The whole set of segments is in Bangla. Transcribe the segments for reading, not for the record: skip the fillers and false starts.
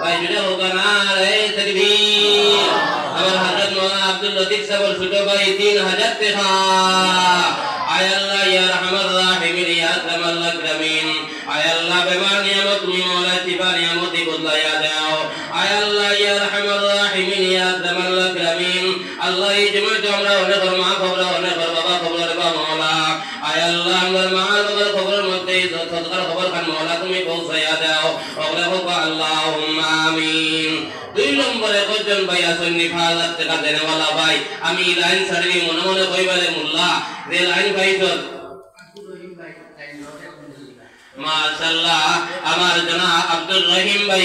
ভাই জুড়ে হোক নারে তাকবীর আমার হযরত মাওলানা আব্দুল লতিফ সাহেব ছোট ভাই 3000 টাকা আয় আল্লাহ ইয়া রহমান রাহিমিন ইয়া আকরামাল আকরামিন আয় আল্লাহ বেমার নিয়ামত তুমি মাওলা শিফা নিয়ামতি বদলায়া দাও আয় আল্লাহ ইয়া রহমান রাহিমিন ইয়া আকরামাল আকরামিন আল্লাহ এই জমিতে আমরা অনেক মা খবর অনেক বাবা খবর বা মাওলা আয় আল্লাহ আমার মা বাবার খবরের মধ্যে সদকার খবর খান মাওলা তুমি পৌঁছায়া দাও ওগলা হোক আল্লাহুম্মা আমিন দুই নম্বরে কজন ভাই আছেন নিফাজাত টাকা দেনেওয়ালা ভাই আমি লাইন ছাড়ি মনে মনে কইবারে মোল্লা যে লাইন ভাইজন মাশাআল্লাহ আমার জনাব আব্দুল রহিম ভাই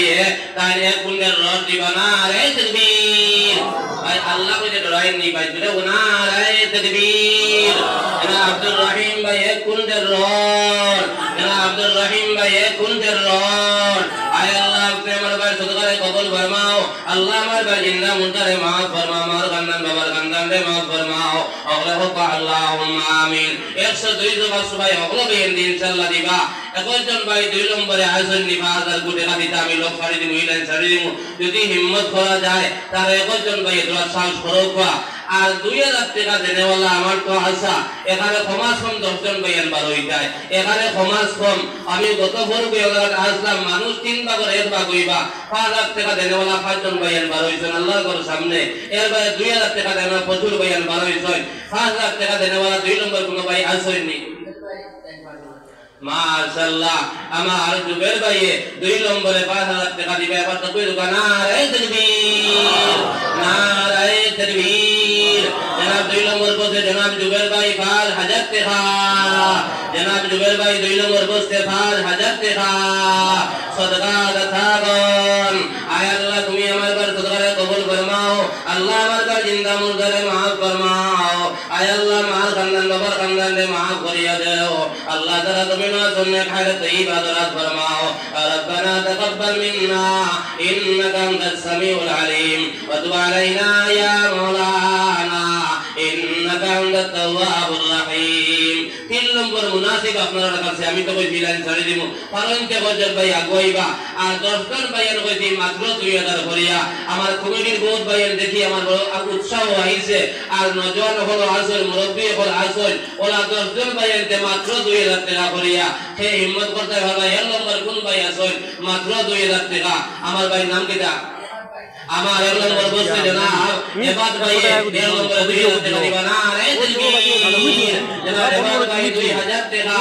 তাই এক কুন্ডের রড দিবানা রে তাকবীর ভাই আল্লাহ কইতে ডরাই নি ভাই দুটো গুনাহ রে তাকবীর জনাব আব্দুল রহিম ভাই এক কুন্ডের রড জনাব আব্দুল রহিম ভাই এক কুন্ডের রড আয় আল্লাহ আপনি আমার ভাই সদকারে কবুল ফরমাও আল্লাহ আমার ভাই জিন্দা মুনকারে maaf ফরমাও আমার কান্দান বাবার কান্দান রে maaf ফরমাও ওগলা হোক আল্লাহুম্মা আমিন 102 জবাব সবাই ওগলা বেন ইনশাআল্লাহ দিবা একজন ভাই দুই নম্বরে আয়োজন নিফাজার গুটে কাটিতে আমি লোক ছাড়ি দিমু ইলাইন ছাড়ি দিমু যদি হিম্মত করা যায় তার একজন ভাই দোয়া সাহস করবা আর 2000 টাকা দেনেওয়ালা আমার তো আশা এখানে সমাজ কম 10 জন ভাইয়ান বার হই যায় এখানে সমাজ কম আমি গত বড় বেলাত আসলাম মানুষ 3 ভাগের 1 ভাগ হইবা 5000 টাকা দেনেওয়ালা 5 জন ভাইয়ান বার হইছেন আল্লাহর সামনে এরবারে 2000 টাকা দেনা প্রচুর ভাইয়ান বার হইছেন 5000 টাকা দেনেওয়ালা দুই নম্বর কোন ভাই আসেননি মাশাআল্লাহ আমার জুবের ভাই দুই নম্বরে 5000 টাকা দিবে এবার তো কই দোকান নারে তাকবীর নারে তাকবীর জনাব দুই নম্বর বসে জনাব জুবের ভাই 5000 টাকা জনাব জুবের ভাই দুই নম্বর বসে 5000 টাকা সদকা দাতাগণ আয় আল্লাহ তুমি আমার ঘর সদকারে কবুল ফরমাও আল্লাহ আমার ঘর জিন্দা মুর্দারে maaf ফরমাও আয় আল্লাহ মাল খানদান বাবার খানদান রে maaf করিয়া দাও আল্লাহ তাআলা তুমি না শুনলে খায়রে তৈয়বা দরাত ফরমাও রব্বানা তাকাব্বাল মিন্না ইন্নাকা আনতাস সামিউল আলিম ওয়া তুব আলাইনা ইয়া মাওলানা ইন্নাকা আনতাত তাওয়াবুর রহিম 3 নম্বর মুনাফিক আপনারা কাছে আমি তো কই লাইন ছাড়ি দিমু কারণ কে বজর ভাই আগুইবা আর 10 জন ভাইয়ের কইছি মাত্র 2000 করিয়া আমার কমিটির বহুত ভাইয়ের দেখি আমার বড় উৎসাহ আইছে আর নজওয়ান হলো আসল মুরব্বি হলো আসল ওলা 10 জন ভাইয়ের মাত্র 2000 টাকা করিয়া হে হিম্মত করতে ভালো এর নম্বর কোন ভাই আসল মাত্র 2000 টাকা আমার ভাই নাম কিটা আমার এক নম্বর বসে জনাব এবাদ ভাই এক নম্বর 2000 টাকা দিবা না রে তাকবীর জনাব এবাদ ভাই 2000 টাকা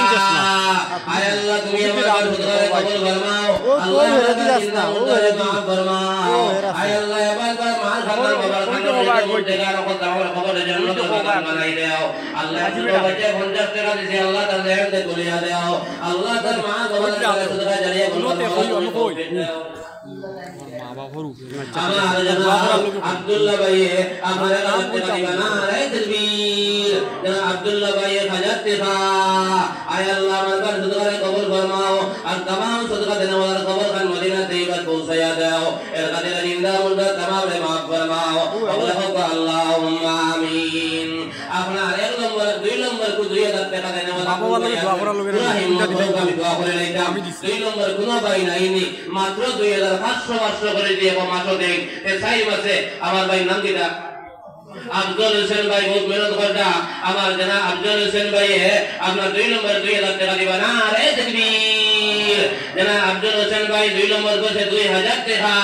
আয় আল্লাহ তুমি আমার সদকারে কবুল ফরমাও আল্লাহ আমার জিন্দা মুর্দারে maaf ফরমাও আয় আল্লাহ এবাদ ভাই মাল খাবার বাবার খাবার টাকা রকম দাওয়ার খবরে জান্নাত বানাই দাও আল্লাহ তুমি বাচ্চা 50 টাকা দিছে আল্লাহ তার লেহেতে তুলিয়া দাও আল্লাহ তার মা বাবার সদকা জারিয়া বলো আমার জনাব আব্দুল্লাহ ভাই আমার কাছে দিবানা রে তাকবীর জনাব আব্দুল্লাহ ভাই 1000 টাকা আয় আল্লাহ আমার ঘর সদকারে কবুল ফরমাও আর तमाम সদকা দেনেওয়ালার কবর খান মদিনা তৈয়বা পৌঁছায়া দাও এর কাছে জিন্দা মুর্দা तमाम রে maaf ফরমাও আল্লাহুম্মা আমিন আপনার এক নম্বর দুই নম্বর কো 2000 টাকা দেনেওয়ালা আমি দোয়া করে লাইতাম দুই নম্বর কোন ভাই নাইনি মাত্র 2500 করে দিয়ে মাত্র দেন এই সাইম আছে আমার ভাই নাম কিটা আব্দুল হোসেন ভাই বহুত মেহনত করতা আমার জানা আব্দুল হোসেন ভাই আপনার দুই নম্বর 2000 টাকা দিবা না রে তাকবীর জানা আব্দুল হোসেন ভাই দুই নম্বর বসে 2000 টাকা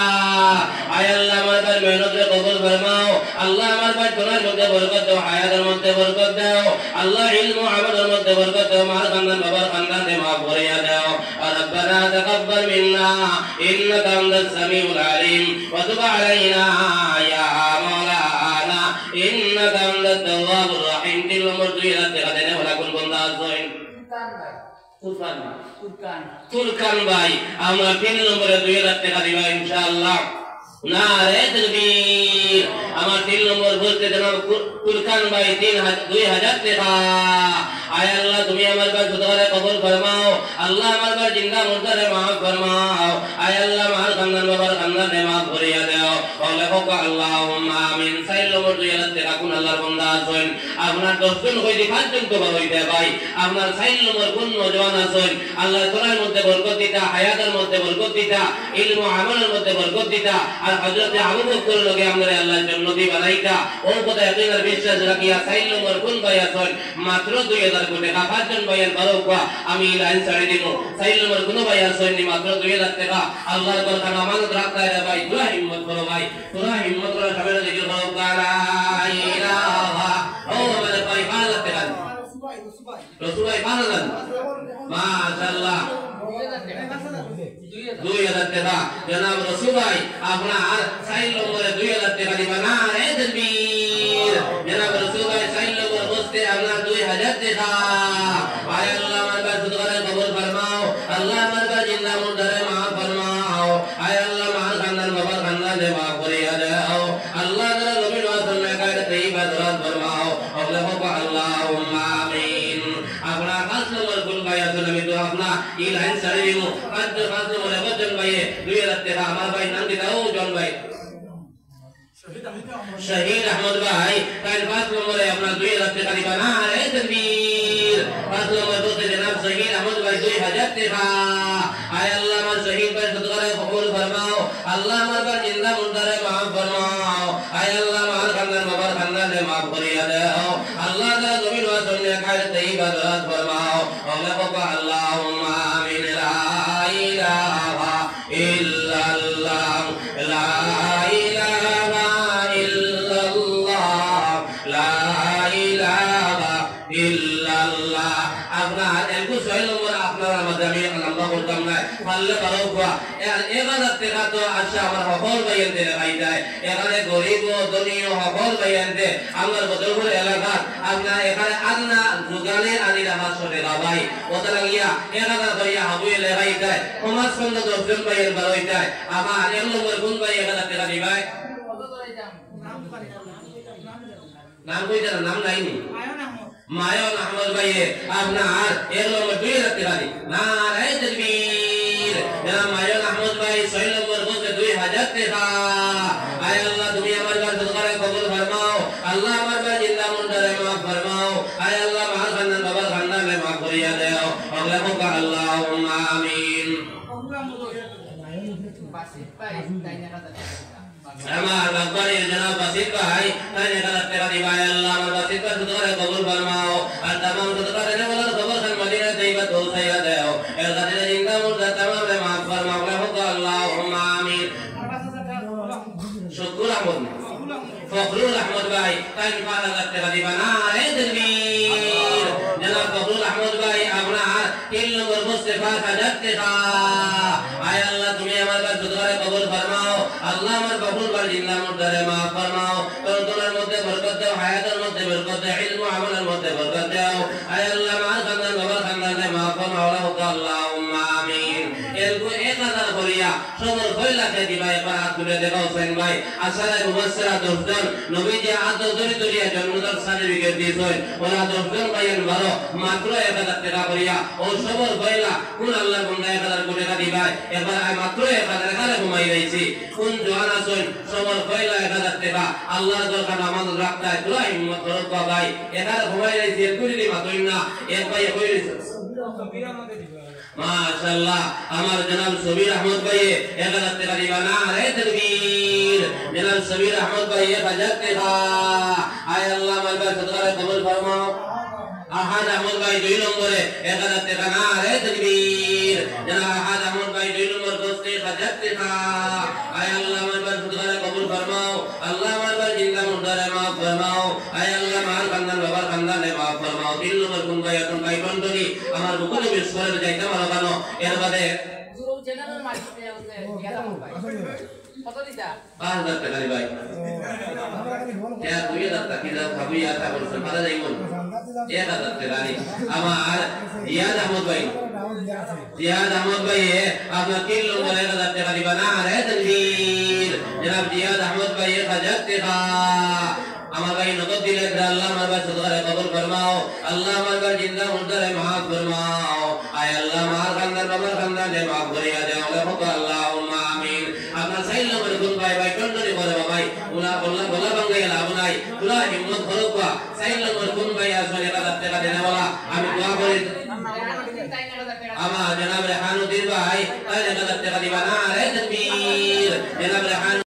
আয় আল্লাহ আমার ভাই মেহনতের কবুল ফরমাও আল্লাহ আমার ভাই তোমার মধ্যে বরকত দাও হায়াতের মধ্যে বরকত দাও আল্লাহ ইলম আমলের মধ্যে বরকত দাও মার খানদান বাবার খানদান রে maaf করিয়া দাও রব্বানা তাকাব্বাল মিন্না ইন্নাকা আনতাস সামিউল আলিম ওয়া তুব আলাইনা ইয়া মাওলানা ইন্নাকা আনতাত তাওয়াবুর রহিম 3 নম্বর 2000 টাকা দেনে ওলা কোন বন্দা আছেন তুরকান ভাই আমরা 3 নম্বরে 2000 টাকা দিবা ইনশাআল্লাহ নারে তাকবীর আমার 3 নম্বর বলতে জনাব তুরকান ভাই 2000 টাকা আয় আল্লাহ তুমি আমার ভাই সদকারে কবুল ফরমাও আল্লাহ আমার ভাই জিন্দা মুর্দারে maaf ফরমাও আয় আল্লাহ মাল খানদান বাবার খানদান রে maaf করিয়া দাও ওলা হোক আল্লাহুম্মা আমিন সাইল নম্বর 2 এর থেকে কোন আল্লাহর বান্দা আছেন আপনার 10 জন হইতে 5 জন তো বড় হইতে ভাই আপনার সাইল নম্বর কোন নওজওয়ান আছেন আল্লাহ কোরআনের মধ্যে বরকত দিতা হায়াতের মধ্যে বরকত দিতা ইলম ও আমলের মধ্যে বরকত দিতা আর হযরত আবু বকর লগে আমাদের আল্লাহ জান্নাতি বানাইতা ও কথা ইয়াকিনের বিশ্বাস রাখিয়া সাইল নম্বর কোন ভাই আছেন মাত্র 2000 কোটি টাকা 5 জন ভাইয়ের বারোকা আমি লাইন ছাড়ি দিব সাইল নম্বর কোন ভাই আছেন মাত্র 2000 টাকা আল্লাহর কথা আমানত রাখতা রে ভাই তোরা হিম্মত করো ভাই তোরা হিম্মত করে সবাই জিকির করো লা ইলাহা ও মানে ভাই ভালো টাকা রসুল ভাই ভালো জান মাশাআল্লাহ 2000 টাকা জনাব রসুল ভাই আপনার সাইল নম্বরে 2000 টাকা দিবা না রে তাকবীর জনাব রসুল ভাই সাইল নম্বর বসতে আপনার 2000 টাকা আয় আল্লাহ আমার কাছে দোয়া কবুল ফরমাও আল্লাহ আমার কাছে জিন্দা মুর্দারে maaf ফরমাও আয় আল্লাহ মার খানদান বাবার খানদানে maaf করিয়া দাও আল্লাহ তাআলা নবীর ওয়াসনে কায়দা তৈবা দরাজ ফরমাও আল্লাহ আল্লাহুম্মা আমিন আপনা খাস নম্বর কোন ভাই আছেন আমি তো আপনা এই লাইন ছাড়ি দিব খাস নম্বরে বজন ভাই 2000 টাকা আমার ভাই নাম দিতাও জন ভাই শহীদ আহমদ ভাই কাল 5 নম্বরে আপনার 2000 টাকা দিবা না রে তাকবীর 5 নম্বর বলতে জনাব শহীদ আহমদ ভাই 2000 টাকা আয় আল্লাহ আমার শহীদ ভাই সদকারে কবুল ফরমাও আল্লাহ আমার ভাই জিন্দা মুর্দারে maaf ফরমাও আয় আল্লাহ আমার খানদান বাবার খানদানে maaf করিয়া দাও আল্লাহ তাআলা জমিন ওয়াসনে খায়র তৈবা দরাজ ফরমাও আল্লাহুম্মা আমিন লা ইলাহা ইল্লাল্লাহ লা ইলাহা ইল্লাল্লাহ আপনার একটু ছয় নম্বর আপনার আমাদের আমি লম্বা করতাম না পারলে পারো এবার টাকা তো আচ্ছা আমার সকল ভাইয়ানদের দেখাই যায় এখানে গরিব ও ধনী ও সকল ভাইয়ানদে আমার বদরপুর এলাকার আপনার এখানে আদনা যোগানে আনি রাখা সরে ভাই ওটা লাগিয়া 1000 করিয়া হাবুয়ে লেখাই যায় সমাজ খন্ড 10 জন ভাইয়ের বারোই যায় আমার এক নম্বর কোন ভাই 1000 টাকা দিবাই নাম কই জানা নাম নাইনি মায়ন আহমদ ভাই আপনার এক নম্বর 2000 টাকা দি না রে তাকবীর জানা মায়ন আহমদ ভাই 6 নম্বর বলতে 2000 টাকা আয় আল্লাহ তুমি আমার কাছে সদকারে কবুল ফরমাও আল্লাহ আমার কাছে জিন্দা মুর্দারে maaf ফরমাও আয় আল্লাহ মার খানদান বাবার খানদানে maaf করিয়া দাও আল্লাহুম্মা আমিন আমার বাবারে জনাব বাসিত ভাই তাই নেকাত টাকা দিবা আল্লাহ আমার বাসিত ভাই সদকারে কবুল ফরমাও আর तमाम সদকারে নে বলা খবর খান মদিনা দেইবা তো সাইয়া দাও এর কাছে জিন্দা মুর্দা तमाम রে maaf ফরমাও আল্লাহুম্মা আমিন শুকর আহমদ ফখরুল আহমদ ভাই তাই 5000 টাকা দিবা না রে তাকবীর জনাব ফখরুল আহমদ ভাই আপনার 3 নম্বর বসতে 5000 টাকা আয় আল্লাহ তুমি আমার কাছে সদকারে কবুল ফরমাও আল্লাহ আমার কবুল কর জিন্দা মুর্দারে maaf ফরমাও তোমার মধ্যে বরকত দাও হায়াতের মধ্যে বরকত দাও ইলম ও আমলের মধ্যে বরকত দাও আয় আল্লাহ আমার খানদান বাবার খানদানে maaf ফরমাও আল্লাহুম্মা আমিন এরকম 1000 করিয়া সদর কইলাতে দিবা এবার হাত তুলে দেখাও হোসেন ভাই আসারে মুবাশশিরা 10 জন নবীজি আদর ধরে ধরিয়া জন্মদার সার্টিফিকেট দিয়েছেন ওরা 10 জন ভাইয়ের বারো মাত্র 1000 টাকা করিয়া ও সবর কইলা কোন আল্লাহর বান্দা 1000 কোটি টাকা দিবা এবার মাত্র 1000 টাকা ঘুমাই রইছি কোন জওয়ান আছেন সবর কইলা 1000 টাকা আল্লাহর দরকার নামাজ রাখতা তোরা হিম্মত করো ভাই 1000 ঘুমাই রইছি এর কুড়ি মাত্রই না এক ভাই কইছে মাশাআল্লাহ আমার জনাব সবির আহমদ ভাই 1000 টাকা দিবা না রে তাকবীর জনাব সবির আহমদ ভাই 1000 টাকা আয় আল্লাহ আমার কাছে সদকারে কবুল ফরমাও আহাদ আহমদ ভাই 2 নম্বরে 1000 টাকা না রে তাকবীর জনাব আহাদ আহমদ ভাই 2 নম্বর বসতে 1000 টাকা আয় আল্লাহ আমার কাছে সদকারে কবুল ফরমাও আল্লাহ আমার কাছে জিন্দা মুর্দারে maaf ফরমাও আয় আল্লাহ মার খানদান বাবার খানদানে maaf ফরমাও 3 নম্বর কোন ভাই এখন ভাই বন্ধনী আমার বুকুলে বিস্ফোরণ যাইতে ভালো বানো এর বাদে গুরু চ্যানেলের মাঝে আছে ইয়াদা ভাই কত দিতা 5000 টাকা ভাই ya 2000 টাকা দাও খাবি আর তা বলছ পারা যাইব 1000 টাকা নি আমার জিয়াদ আহমদ ভাই আপনার 3 নম্বর 1000 টাকা দিবা না রে তাকবীর জনাব জিয়াদ আহমদ ভাই 1000 টাকা আমার ভাই নগদ দিলে আল্লাহ আমার ভাই সদকারে কবুল ফরমাও আল্লাহ আমার ভাই জিন্দা মুর্দারে maaf ফরমাও আয় আল্লাহ মার খানদান বাবার খানদানে maaf করিয়া দাও আল্লাহুম্মা আমিন আপনার সাইল নম্বর কোন ভাই ভাই কন্ট্রোল করে ভাই জনাব রেহান